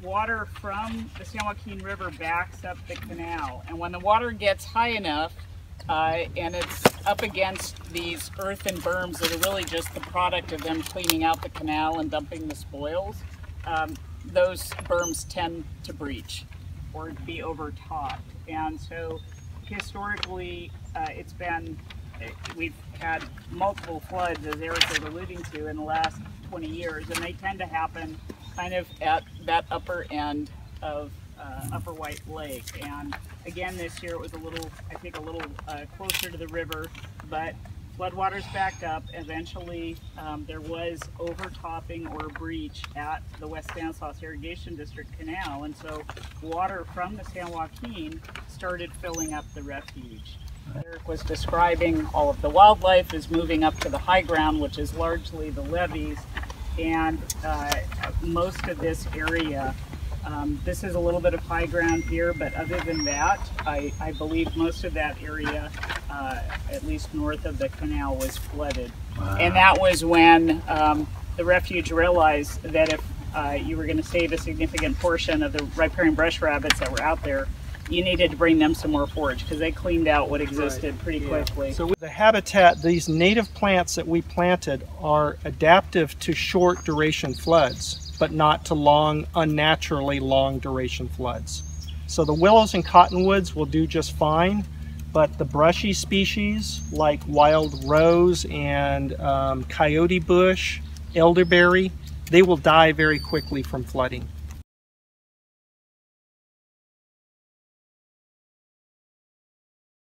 water from the San Joaquin River backs up the canal, and when the water gets high enough and it's up against these earthen berms that are really just the product of them cleaning out the canal and dumping the spoils, those berms tend to breach or be overtopped. And so historically we've had multiple floods, as Eric was alluding to, in the last 20 years, and they tend to happen kind of at that upper end of Upper White Lake. And again, this year it was I think a little closer to the river, but floodwaters backed up. Eventually, there was overtopping or breach at the West Stanislaus Irrigation District Canal, and so water from the San Joaquin started filling up the refuge. Eric was describing all of the wildlife is moving up to the high ground, which is largely the levees, and most of this area, this is a little bit of high ground here, but other than that, I believe most of that area, at least north of the canal, was flooded. Wow. And that was when the refuge realized that if you were going to save a significant portion of the riparian brush rabbits that were out there, you needed to bring them some more forage, because they cleaned out what existed pretty quickly. So the habitat, these native plants that we planted are adaptive to short duration floods, but not to long, unnaturally long duration floods. So the willows and cottonwoods will do just fine, but the brushy species like wild rose and coyote bush, elderberry, they will die very quickly from flooding.